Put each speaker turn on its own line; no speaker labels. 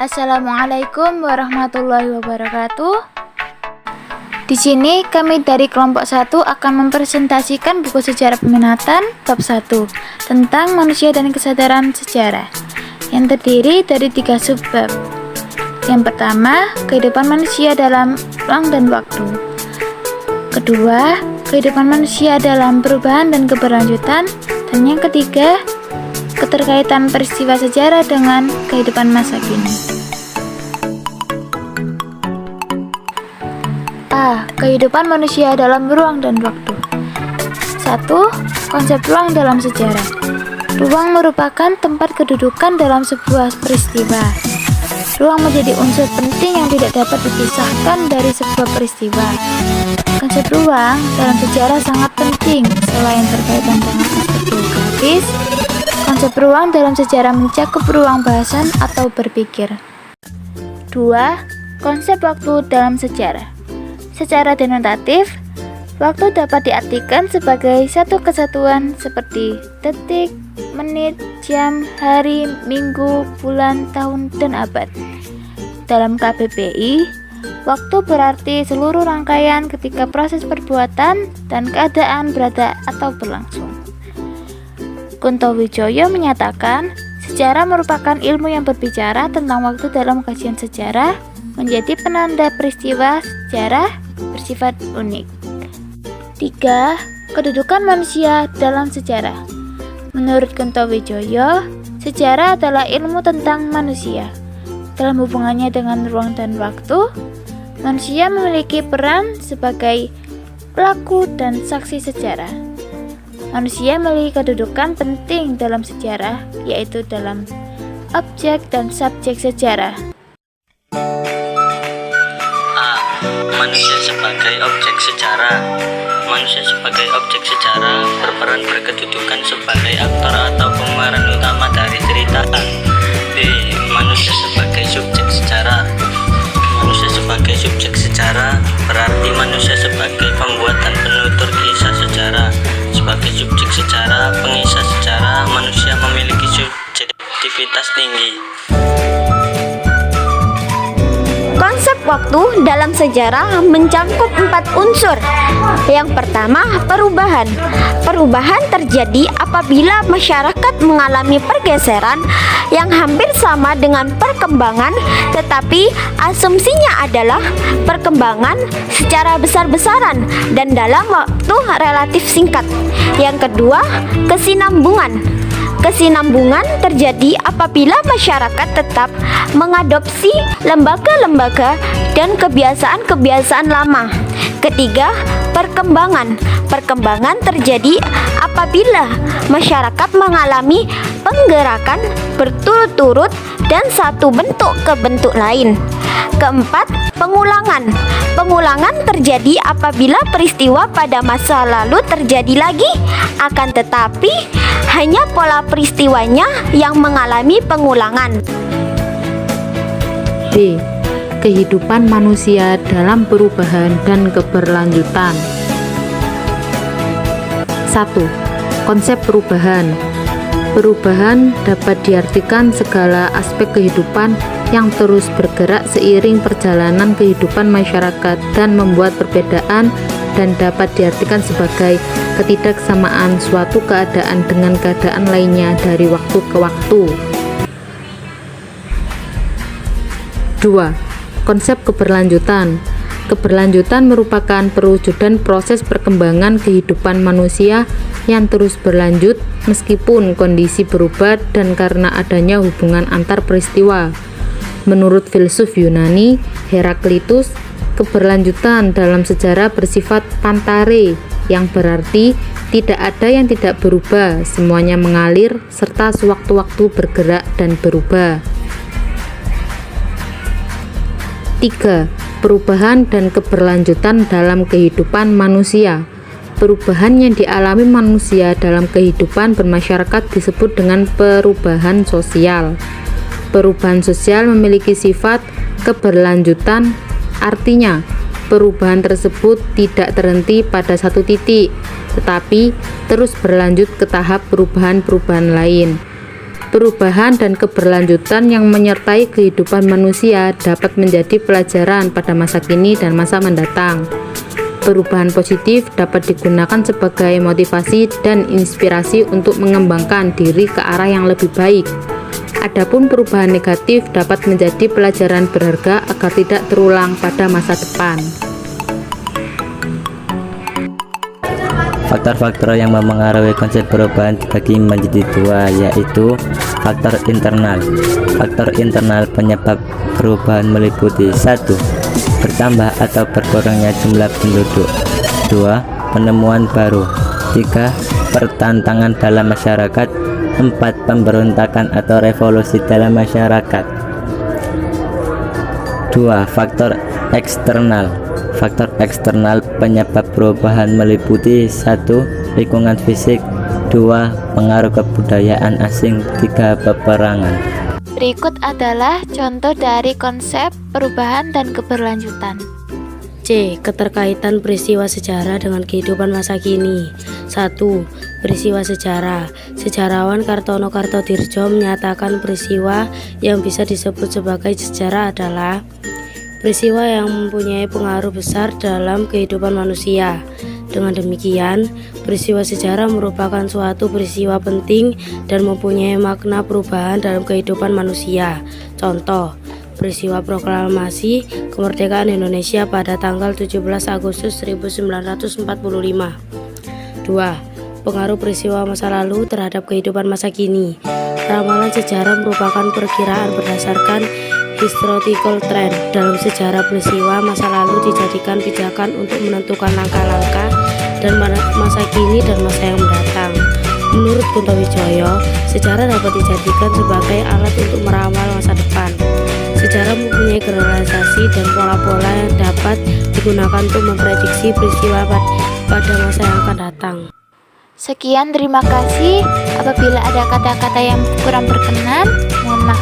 Assalamualaikum warahmatullahi wabarakatuh. Di sini kami dari kelompok 1 akan mempresentasikan buku sejarah peminatan bab 1 tentang manusia dan kesadaran sejarah yang terdiri dari 3 subbab. Yang pertama, kehidupan manusia dalam ruang dan waktu. Kedua, kehidupan manusia dalam perubahan dan keberlanjutan. Dan yang ketiga, keterkaitan peristiwa sejarah dengan kehidupan masa kini. A. Kehidupan manusia dalam ruang dan waktu. 1. Konsep ruang dalam sejarah. Ruang merupakan tempat kedudukan dalam sebuah peristiwa. Ruang menjadi unsur penting yang tidak dapat dipisahkan dari sebuah peristiwa. Konsep ruang dalam sejarah sangat penting. Selain berkaitan dengan aspek geografis, konsep ruang dalam sejarah mencakup ruang bahasan atau berpikir. 2. Konsep waktu dalam sejarah. Secara denotatif, waktu dapat diartikan sebagai satu kesatuan seperti detik, menit, jam, hari, minggu, bulan, tahun, dan abad. Dalam KBBI, waktu berarti seluruh rangkaian ketika proses perbuatan dan keadaan berada atau berlangsung. Kunto Wijoyo menyatakan, sejarah merupakan ilmu yang berbicara tentang waktu dalam kajian sejarah, menjadi penanda peristiwa sejarah bersifat unik. 3. Kedudukan manusia dalam sejarah. Menurut Kunto Wijoyo, sejarah adalah ilmu tentang manusia. Dalam hubungannya dengan ruang dan waktu, manusia memiliki peran sebagai pelaku dan saksi sejarah. Manusia memiliki kedudukan penting dalam sejarah, yaitu dalam objek dan subjek sejarah.
A. Manusia sebagai objek sejarah. Manusia sebagai objek sejarah berperan berkedudukan sebagai aktor atau pemeran utama dari cerita. B. Manusia sebagai subjek sejarah. Manusia sebagai subjek sejarah berarti manusia sebagai pembuat dan penutur kisah sejarah. Sebagai subjek sejarah, pengisah sejarah, manusia memiliki subjektivitas tinggi.
Konsep waktu dalam sejarah mencakup 4 unsur. Yang pertama, perubahan. Perubahan terjadi apabila masyarakat mengalami pergeseran yang hampir sama dengan perkembangan, tetapi asumsinya adalah perkembangan secara besar-besaran dan dalam waktu relatif singkat. Yang kedua, kesinambungan. Kesinambungan terjadi apabila masyarakat tetap mengadopsi lembaga-lembaga dan kebiasaan-kebiasaan lama. Ketiga, perkembangan. Perkembangan terjadi apabila masyarakat mengalami penggerakan berturut-turut dan satu bentuk ke bentuk lain. Keempat, pengulangan. Pengulangan terjadi apabila peristiwa pada masa lalu terjadi lagi, akan tetapi hanya pola peristiwanya yang mengalami pengulangan.
B. Kehidupan manusia dalam perubahan dan keberlanjutan. 1. Konsep perubahan. Perubahan dapat diartikan segala aspek kehidupan yang terus bergerak seiring perjalanan kehidupan masyarakat dan membuat perbedaan, dan dapat diartikan sebagai ketidaksamaan suatu keadaan dengan keadaan lainnya dari waktu ke waktu. 2. Konsep keberlanjutan. Keberlanjutan merupakan perwujudan proses perkembangan kehidupan manusia yang terus berlanjut meskipun kondisi berubah dan karena adanya hubungan antar peristiwa. Menurut filsuf Yunani, Heraklitus, keberlanjutan dalam sejarah bersifat pantare, yang berarti tidak ada yang tidak berubah, semuanya mengalir serta sewaktu-waktu bergerak dan berubah. 3. Perubahan dan keberlanjutan dalam kehidupan manusia. Perubahan yang dialami manusia dalam kehidupan bermasyarakat disebut dengan perubahan sosial. Perubahan sosial memiliki sifat keberlanjutan, artinya perubahan tersebut tidak terhenti pada satu titik, tetapi terus berlanjut ke tahap perubahan-perubahan lain. Perubahan dan keberlanjutan yang menyertai kehidupan manusia dapat menjadi pelajaran pada masa kini dan masa mendatang. Perubahan positif dapat digunakan sebagai motivasi dan inspirasi untuk mengembangkan diri ke arah yang lebih baik. Adapun perubahan negatif dapat menjadi pelajaran berharga agar tidak terulang pada masa depan.
Faktor-faktor yang mempengaruhi konsep perubahan dibagi menjadi dua, yaitu faktor internal. Faktor internal penyebab perubahan meliputi 1. Bertambah atau berkurangnya jumlah penduduk. 2. Penemuan baru. 3. Pertantangan dalam masyarakat. 4. Pemberontakan atau revolusi dalam masyarakat. 2. Faktor eksternal. Faktor eksternal penyebab perubahan meliputi 1. Lingkungan fisik. 2. Pengaruh kebudayaan asing. 3. Peperangan.
Berikut adalah contoh dari konsep perubahan dan keberlanjutan.
C. Keterkaitan peristiwa sejarah dengan kehidupan masa kini. 1. Peristiwa sejarah. Sejarawan Kartono Kartodirjo menyatakan peristiwa yang bisa disebut sebagai sejarah adalah peristiwa yang mempunyai pengaruh besar dalam kehidupan manusia. Dengan demikian, peristiwa sejarah merupakan suatu peristiwa penting dan mempunyai makna perubahan dalam kehidupan manusia. Contoh, peristiwa proklamasi kemerdekaan Indonesia pada tanggal 17 Agustus 1945. 2. Pengaruh peristiwa masa lalu terhadap kehidupan masa kini. Ramalan sejarah merupakan perkiraan berdasarkan historical trend. Dalam sejarah, peristiwa masa lalu dijadikan pijakan untuk menentukan langkah-langkah dan masa kini dan masa yang mendatang. Menurut Kunto Wijoyo, sejarah dapat dijadikan sebagai alat untuk meramal masa depan. Sejarah mempunyai generalisasi dan pola-pola yang dapat digunakan untuk memprediksi peristiwa pada masa yang akan datang.
Sekian, terima kasih. Apabila ada kata-kata yang kurang berkenan, mohon maaf.